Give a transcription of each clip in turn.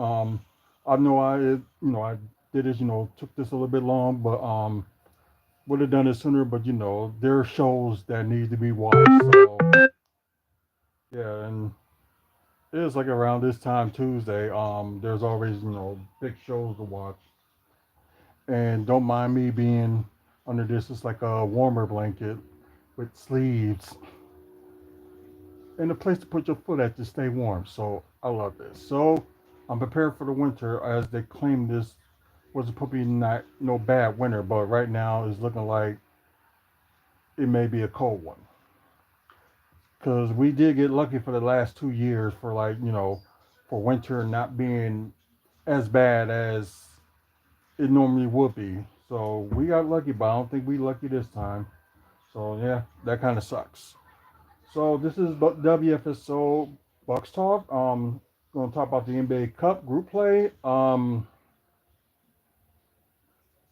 I know I did this, took this a little bit long, but would have done it sooner. But there are shows that need to be watched. So yeah, and it is like around this time Tuesday. There's always big shows to watch, and don't mind me being under this. It's like a warmer blanket with sleeves and a place to put your foot at to stay warm. So I love this. So I'm prepared for the winter as they claim this was supposed to be not no bad winter, but right now it's looking like it may be a cold one. Because we did get lucky for the last 2 years for for winter not being as bad as it normally would be. So we got lucky, but I don't think we lucky this time. So yeah, that kind of sucks. So this is WFSO Bucks talk. Going to talk about the NBA Cup group play.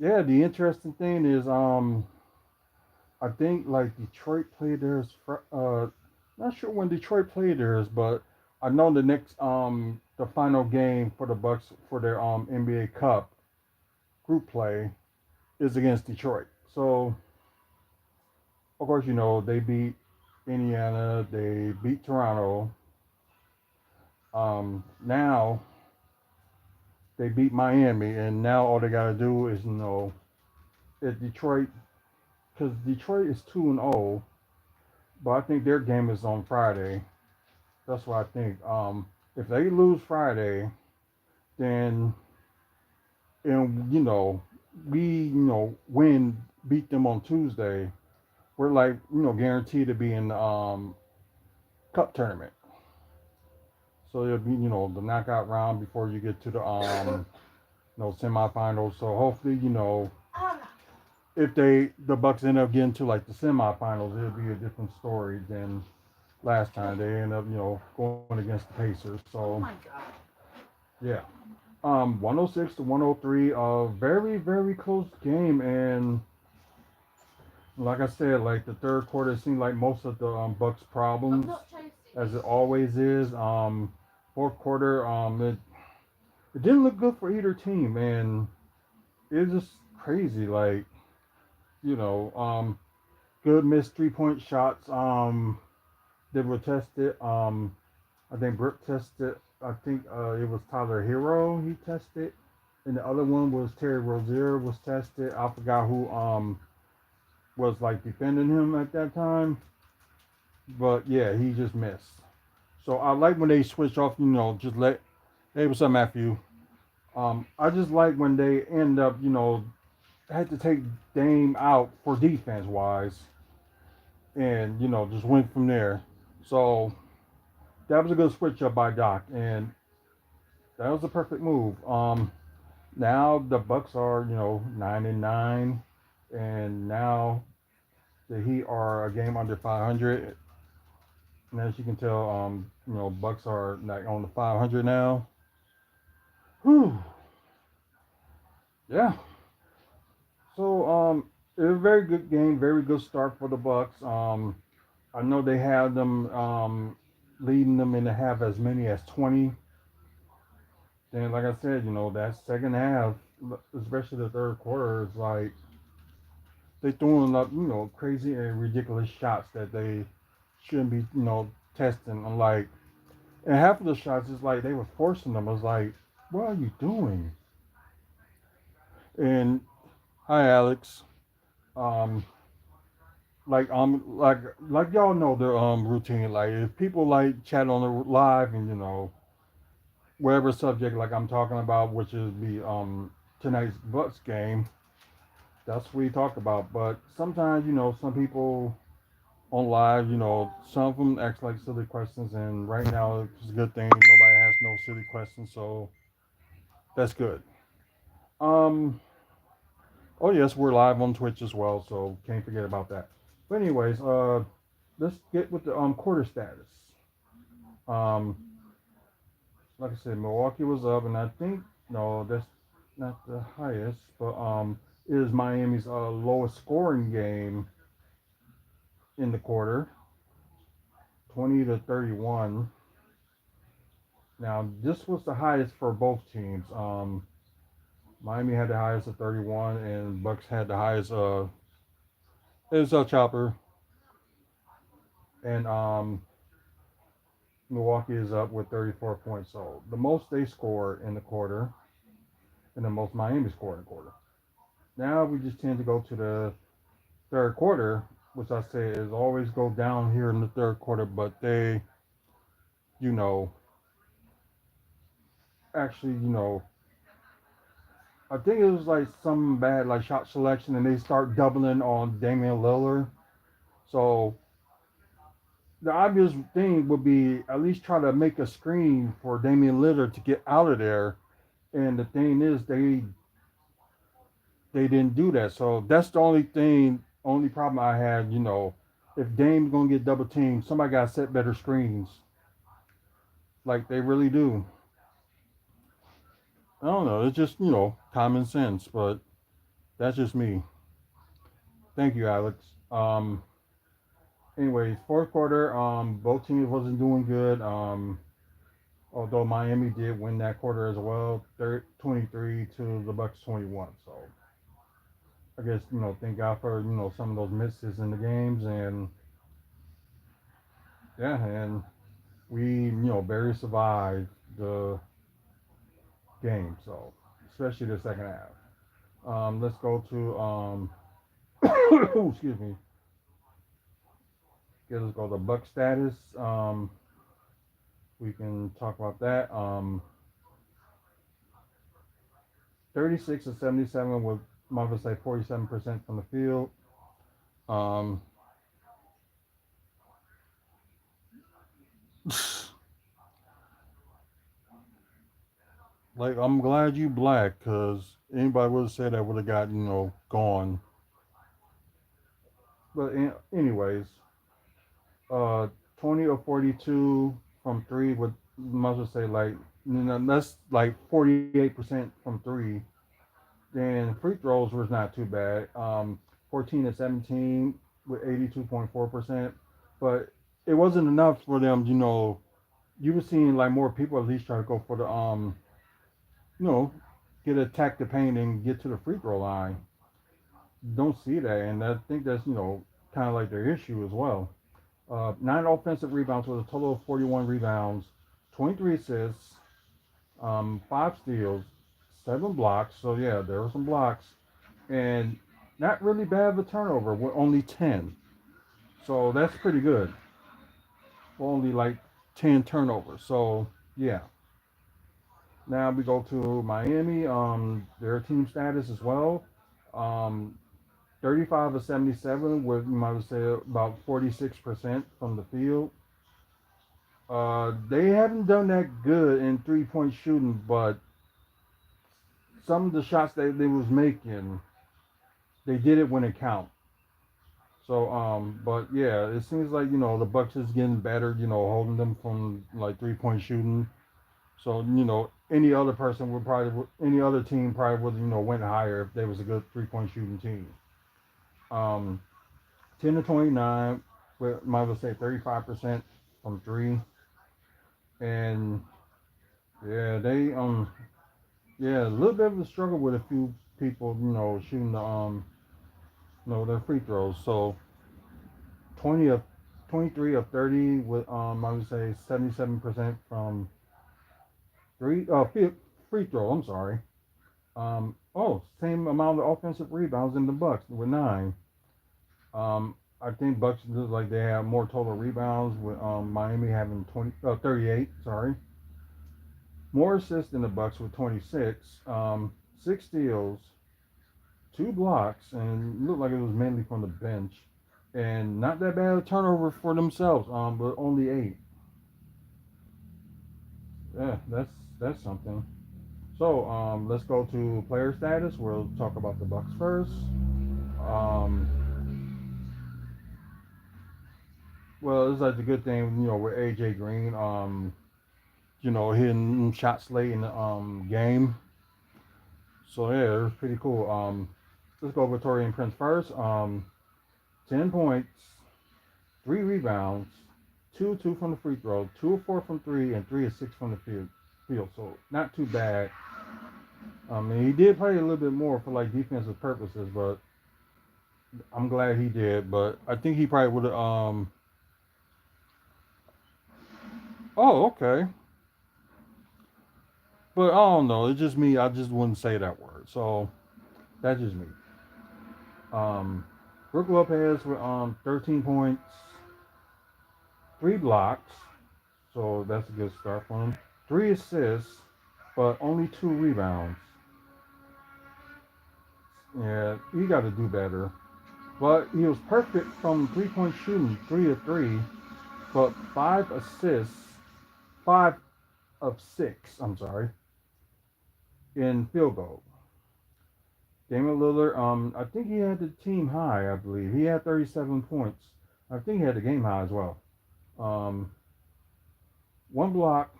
Yeah, the interesting thing is, I think like Detroit played theirs. Not sure when Detroit played theirs, but I know the final game for the Bucks for their NBA Cup group play is against Detroit. So of course they beat Indiana, they beat Toronto. Now they beat Miami, and now all they gotta do is if Detroit, because Detroit is 2-0, but I think their game is on Friday. That's what I think. If they lose Friday, then and we win beat them on Tuesday, we're like guaranteed to be in the cup tournament. So it'll be the knockout round before you get to the semifinals. So hopefully if the Bucks end up getting to like the semifinals, it'll be a different story than last time. They end up going against the Pacers. So yeah. 106 to 103. Very very close game, and like I said, like the third quarter seemed like most of the Bucks' problems, as it always is. Fourth quarter, it didn't look good for either team, and it was just crazy. Like you know, good missed 3-point shots. They were tested. I think Brooke tested. I think it was Tyler Hero he tested, and the other one was Terry Rozier was tested. I forgot who was like defending him at that time, but yeah, he just missed. So I like when they switch off. Just let. Hey, what's up, Matthew? I just like when they end up. Had to take Dame out for defense wise, and just went from there. So that was a good switch up by Doc, and that was a perfect move. Now the Bucks are 9-9, and now the Heat are a game under 500. And as you can tell, Bucks are like on the 500 now. Whew. Yeah. So it was a very good game, very good start for the Bucks. I know they had them leading them in the half as many as 20. Then, like I said, that second half, especially the third quarter, is like they throwing up, crazy and ridiculous shots that they shouldn't be, testing. And like, and half of the shots is like they were forcing them. I was like, what are you doing? And hi, Alex. Um, like y'all know the routine. Like if people like chat on the live and whatever subject like I'm talking about, which is the tonight's Bucks game, that's what we talk about. But sometimes some people on live, some of them ask like silly questions, and right now it's a good thing nobody has no silly questions, so that's good. Um, oh yes, we're live on Twitch as well, so can't forget about that. But anyways, let's get with the quarter status. Um, like I said, Milwaukee was up, and I think no, that's not the highest, but it is Miami's lowest scoring game in the quarter, 20-31. Now this was the highest for both teams. Miami had the highest of 31, and Bucks had the highest. It's a chopper, and Milwaukee is up with 34 points. So the most they scored in the quarter, and the most Miami scored in the quarter. Now we just tend to go to the third quarter, which I say is always go down here in the third quarter, but they, you know, actually, I think it was like some bad like shot selection, and they start doubling on Damian Lillard. So the obvious thing would be at least try to make a screen for Damian Lillard to get out of there. And the thing is, they didn't do that. So that's the only problem I had. If Dame's gonna get double teamed, somebody got to set better screens, like they really do. I don't know. It's just common sense, but that's just me. Thank you, Alex. Anyways, fourth quarter, both teams wasn't doing good. Although Miami did win that quarter as well, 23 to the Bucks 21. So I guess thank God for some of those misses in the games, and yeah, and we barely survived the game. So especially the second half. Let's go to excuse me. Okay, let's go to Buck status. We can talk about that. 36 to 77 with Marvel say 47% from the field. Um, like I'm glad you black, because anybody would have said that would have got gone. But anyways, uh, 20 or 42 from three would might as well say like that's like 48% from three. Then free throws was not too bad. 14 to 17 with 82.4%, but it wasn't enough for them. You were seeing like more people at least try to go for the you know, get attack the paint and get to the free throw line. Don't see that, and I think that's kind of like their issue as well. Nine offensive rebounds with a total of 41 rebounds, 23 assists, five steals, seven blocks. So yeah, there were some blocks, and not really bad of a turnover with only 10. So that's pretty good. Only like 10 turnovers. So yeah. Now we go to Miami. Their team status as well. Um, 35 of 77 with you might say about 46% from the field. They haven't done that good in 3-point shooting, but some of the shots that they was making, they did it when it count. So, but yeah, it seems like the Bucks is getting better. Holding them from like 3-point shooting. So any other team probably would went higher if they was a good 3-point shooting team. Um, 10 to 29, might as well say 35% from three, and yeah, yeah, a little bit of a struggle with a few people shooting the their free throws. So 20 of 23 of 30 with I would say 77% from three free throw. I'm sorry. Same amount of offensive rebounds in the Bucks with nine. I think Bucks look like they have more total rebounds with Miami having 38. Sorry, more assists than the Bucks with 26. Six steals, two blocks, and looked like it was mainly from the bench, and not that bad a turnover for themselves. But only eight. Yeah, that's something. So let's go to player status. We'll talk about the Bucks first. Um, well, it's like the good thing, with AJ Green, hitting shots late in the game. So yeah, it was pretty cool. Let's go with Torian Prince first. 10 points, three rebounds, two from the free throw, 2 of 4 from three, and 3 of 6 from the field. field, so not too bad. And he did play a little bit more for like defensive purposes, but I'm glad he did. But I think he probably would have. Oh, okay. But I don't know. It's just me. I just wouldn't say that word. So that's just me. Um, Brooke Lopez with 13 points, 3 blocks. So that's a good start for him. 3 assists, but only 2 rebounds. Yeah, he got to do better. But he was perfect from 3 point shooting, 3 of 3, but 5 assists, 5 of 6. I'm sorry, in field goal. Damian Lillard, I think he had the team high. I believe he had 37 points. I think he had the game high as well. Um, 1 block,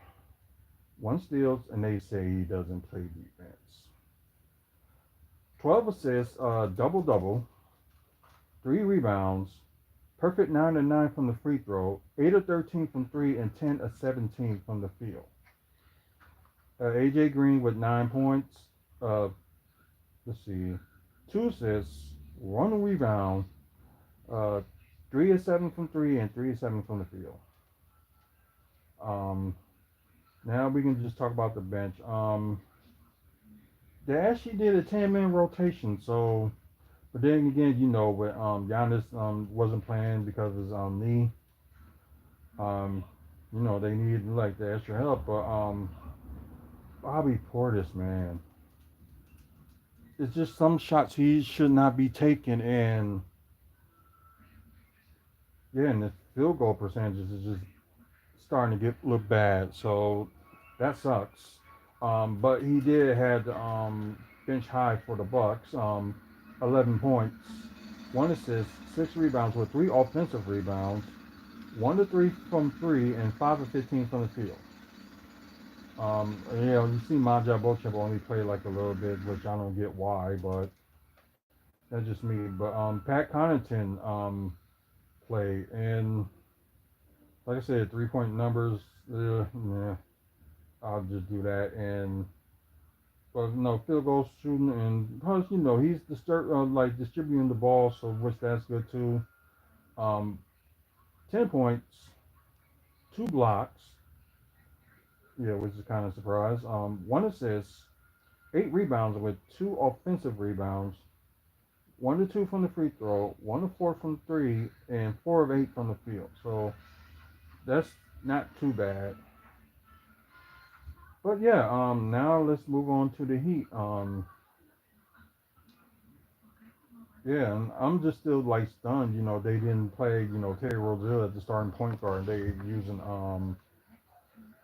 1 steals, and they say he doesn't play defense. 12 assists, double double, 3 rebounds, perfect 9 of 9 from the free throw, 8 of 13 from three, and 10 of 17 from the field. AJ Green with 9 points. Uh, let's see, 2 assists, 1 rebound, uh, 3 of 7 from three, and 3 of 7 from the field. Um, Now we can just talk about the bench. They actually did a 10-man rotation, so but then again, with Giannis wasn't playing because of his knee. Um, they needed like the extra help, but Bobby Portis, man, it's just some shots he should not be taking, and yeah, and the field goal percentages is just starting to get look bad. So that sucks. But he did had bench high for the Bucks. 11 points, 1 assist, 6 rebounds with 3 offensive rebounds, 1 to 3 from three, and 5 of 15 from the field. You see Maja Bochep only played like a little bit, which I don't get why, but that's just me. But Pat Connaughton played, and like I said, 3 point numbers. Yeah, I'll just do that. And but no field goal shooting, and plus he's like distributing the ball, so which that's good too. Um, 10 points, 2 blocks, yeah, which is kind of a surprise. 1 assist, 8 rebounds with 2 offensive rebounds, 1 to 2 from the free throw, 1 to 4 from three, and 4 of 8 from the field. So that's not too bad. But yeah, now let's move on to the Heat. Yeah, and I'm just still like stunned. They didn't play. Terry Rozier as the starting point guard. They using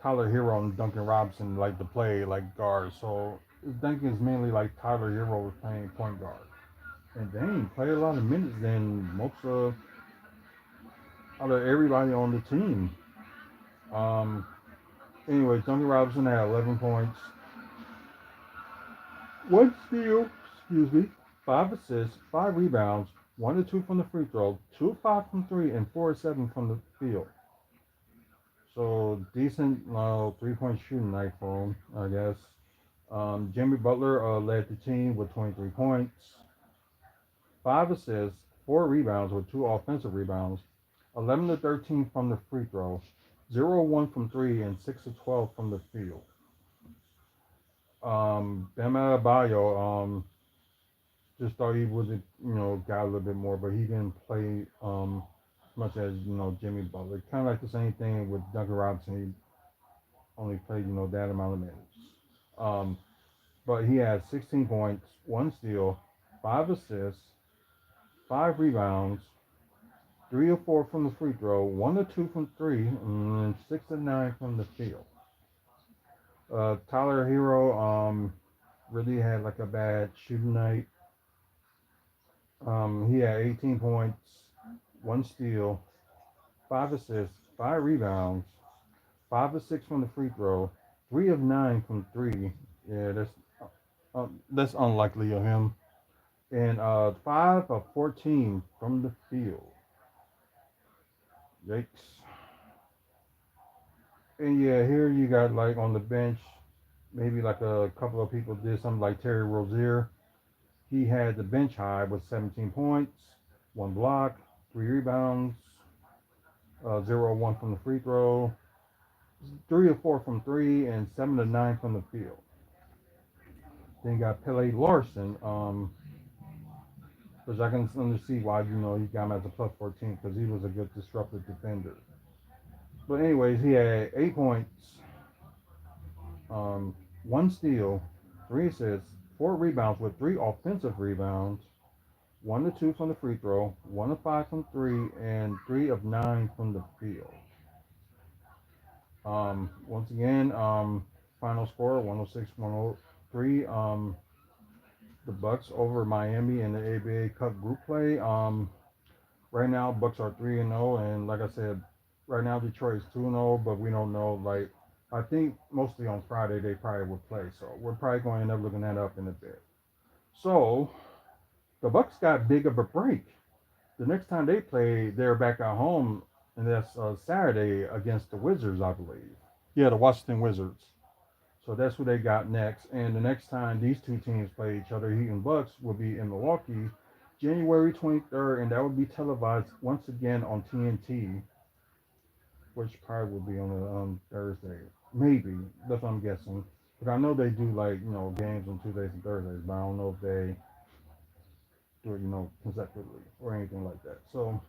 Tyler Hero and Duncan Robinson like to play like guards. So I think it's mainly like Tyler Hero was playing point guard, and they ain't play a lot of minutes than most out of everybody on the team. Um, anyway, Duncan Robinson had 11 points, 1 steal, excuse me, 5 assists, 5 rebounds, 1 to 2 from the free throw, 2 of 5 from three, and 4 of 7 from the field. So decent 3 point shooting night for him, I guess. Jimmy Butler led the team with 23 points, 5 assists, 4 rebounds with 2 offensive rebounds, 11 to 13 from the free throw, 0 of 1 from three, and 6 of 12 from the field. Bam Adebayo, just thought he would have, got a little bit more, but he didn't play as much as Jimmy Butler. Kind of like the same thing with Duncan Robinson. He only played that amount of minutes. Um, but he had 16 points, 1 steal, 5 assists, 5 rebounds, 3 of 4 from the free throw, 1 to 2 from three, and 6 of 9 from the field. Tyler Hero really had like a bad shooting night. He had 18 points, 1 steal, 5 assists, 5 rebounds, 5 of 6 from the free throw, 3 of 9 from three. Yeah, that's unlikely of him. And 5 of 14 from the field. Yikes. And yeah, here you got like on the bench, maybe like a couple of people did something like Terry Rozier. He had the bench high with 17 points, one block, three rebounds, 0 1 from the free throw, 3 of 4 from three, and 7 of 9 from the field. Then you got Pele Larson, which I can understand why you got him as a plus 14 because he was a good disruptive defender. But anyways, he had 8 points, um, one steal, three assists, four rebounds with three offensive rebounds, 1 of 2 from the free throw, 1 of 5 from three, and 3 of 9 from the field. Once again, final score 106-103. The Bucks over Miami in the ABA Cup group play. Right now, Bucks are 3-0, and like I said, right now Detroit is 2-0, but we don't know. Like I think mostly on Friday they probably will play, so we're probably going to end up looking that up in a bit. So the Bucks got big of a break. The next time they play, they're back at home, and that's Saturday against the Wizards, I believe. Yeah, the Washington Wizards. So that's who they got next. And the next time these two teams play each other, Heat and Bucks, will be in Milwaukee, January 23rd, and that will be televised once again on TNT, which probably will be on a Thursday. Maybe. That's what I'm guessing. But I know they do like, games on Tuesdays and Thursdays, but I don't know if they do it, consecutively or anything like that. So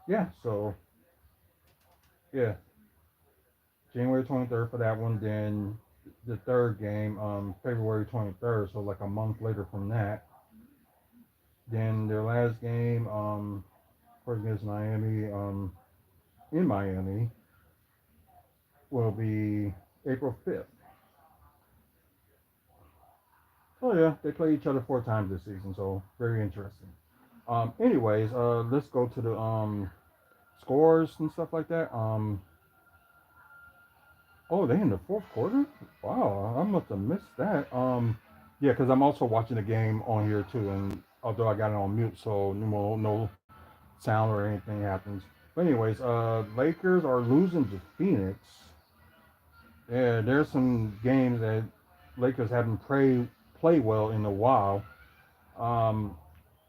yeah, yeah, January 23rd for that one. Then the third game, February 23rd, so like a month later from that. Then their last game, of course, against Miami, in Miami, will be April 5th. Oh yeah, they play each other 4 times this season, so very interesting. Anyways, let's go to the scores and stuff like that. Oh, they in the fourth quarter? Wow, I must have missed that. Yeah, because I'm also watching the game on here too, and although I got it on mute, so no sound or anything happens. But anyways, Lakers are losing to Phoenix. Yeah, there's some games that Lakers haven't play well in a while. Um,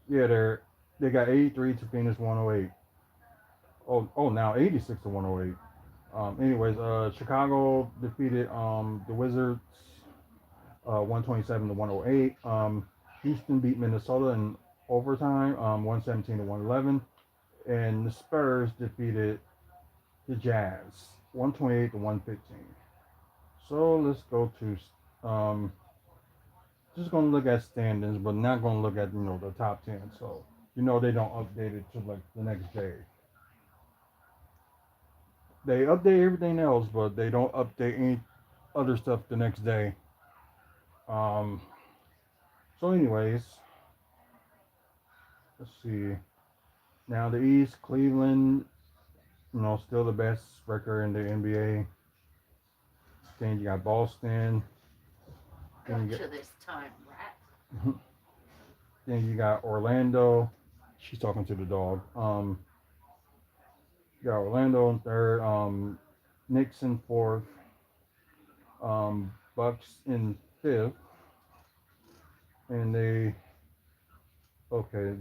yeah, they got 83 to Phoenix 108. Oh, now 86 to 108. Anyways, Chicago defeated the Wizards 127 to 108. Houston beat Minnesota in overtime 117 to 111. And the Spurs defeated the Jazz 128 to 115. So let's go to just gonna look at standings, but not gonna look at the top 10. So they don't update it to like the next day. They update everything else, but they don't update any other stuff the next day. Um, so anyways, let's see. Now the East, Cleveland, still the best record in the NBA. Then you got Boston. Then you got, this time, rat. then you got Orlando. She's talking to the dog. You got Orlando in third. Knicks in fourth. Bucks in fifth. And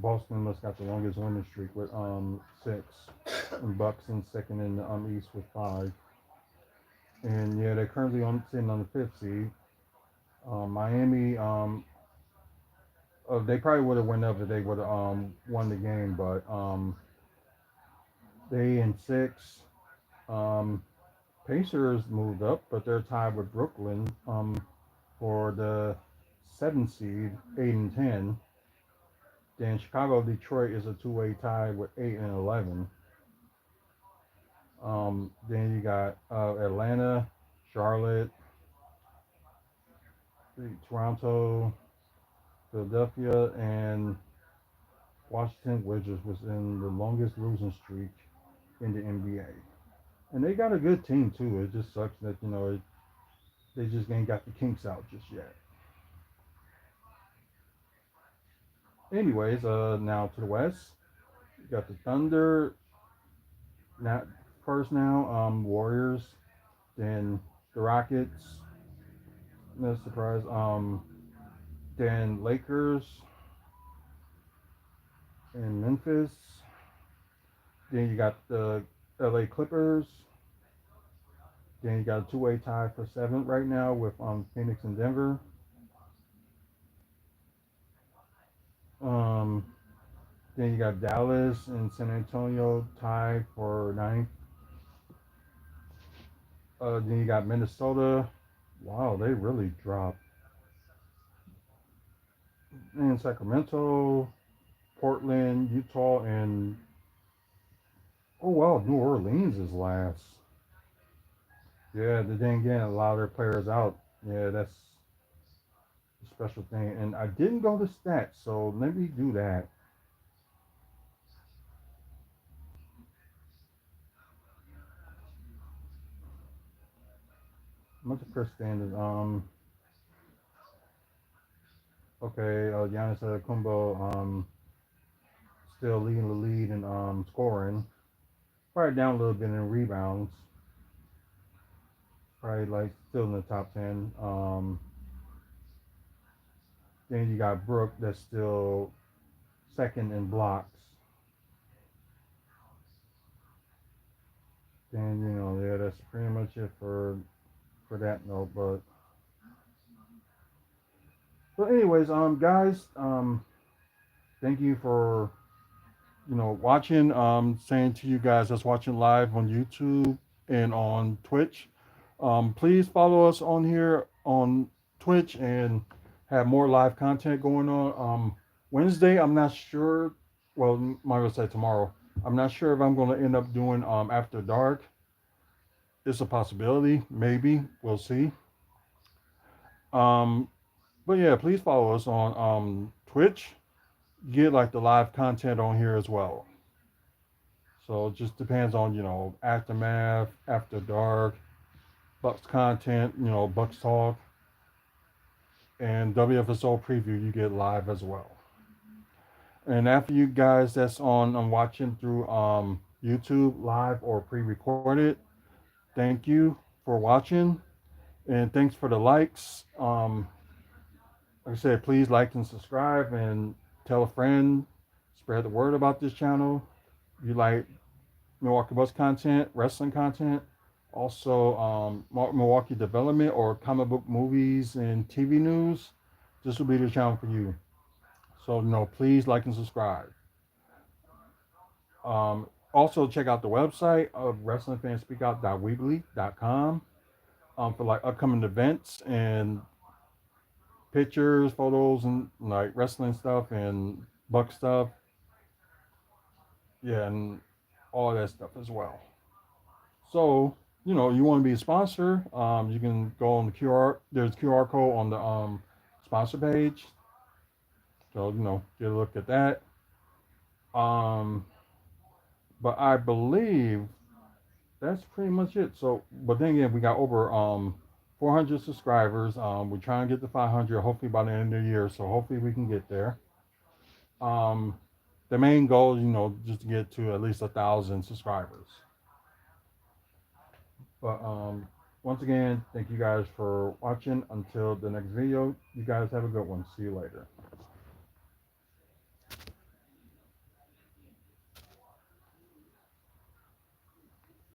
Boston must got the longest winning streak with 6. And Bucks in second in the East with 5. And yeah, they're currently sitting on the fifth seed. Miami, they probably would have went up if they would have won the game, but they in 6. Um, Pacers moved up, but they're tied with Brooklyn for the 7th seed, 8 and 10. Then Chicago, Detroit is a two-way tie with 8 and 11. Then you got Atlanta, Charlotte, Toronto, Philadelphia, and Washington Wizards was in the longest losing streak in the NBA. And they got a good team too. It just sucks that they just ain't got the kinks out just yet. Anyways, now to the West, you got the Thunder. Now first now. Warriors, then the Rockets. No surprise. Then Lakers and Memphis. Then you got the LA Clippers. Then you got a two-way tie for seventh right now with Phoenix and Denver. Um, then you got Dallas and San Antonio tied for ninth. Then you got Minnesota. Wow, they really dropped. And Sacramento, Portland, Utah, and oh wow, New Orleans is last. Yeah, they didn't get a lot of their players out. Yeah, that's a special thing. And I didn't go to stats, so let me do that. What's the first standard? Okay, Giannis Kumbo, still leading the lead in scoring. Probably down a little bit in rebounds. Probably like still in the top 10. Then you got Brook that's still second in blocks. Then yeah, that's pretty much it for that note. But anyways, guys, thank you for watching. Saying to you guys that's watching live on YouTube and on Twitch, please follow us on here on Twitch and have more live content going on. Wednesday, I'm not sure. Well, might as well say tomorrow. I'm not sure if I'm going to end up doing after dark. It's a possibility, maybe we'll see. Um, but yeah, please follow us on Twitch. Get like the live content on here as well. So it just depends on aftermath, after dark, Bucks content, Bucks talk, and WFSO preview. You get live as well. And after you guys that's on I'm watching through YouTube live or pre-recorded, thank you for watching and thanks for the likes. Like I said, please like and subscribe and tell a friend, spread the word about this channel. You like Milwaukee Bucks content, wrestling content, also Milwaukee development or comic book movies and TV news, this will be the channel for you. So please like and subscribe. Also check out the website of wrestlingfanspeakout.weebly.com for like upcoming events and pictures, photos, and like wrestling stuff and Buck stuff. Yeah, and all that stuff as well. So, you want to be a sponsor, you can go on the QR. There's a QR code on the sponsor page. So, get a look at that. Um, but I believe that's pretty much it. So, but then again, we got over 400 subscribers. We're trying to get to 500, hopefully by the end of the year. So hopefully we can get there. The main goal is, just to get to at least 1,000 subscribers. But once again, thank you guys for watching. Until the next video, you guys have a good one. See you later.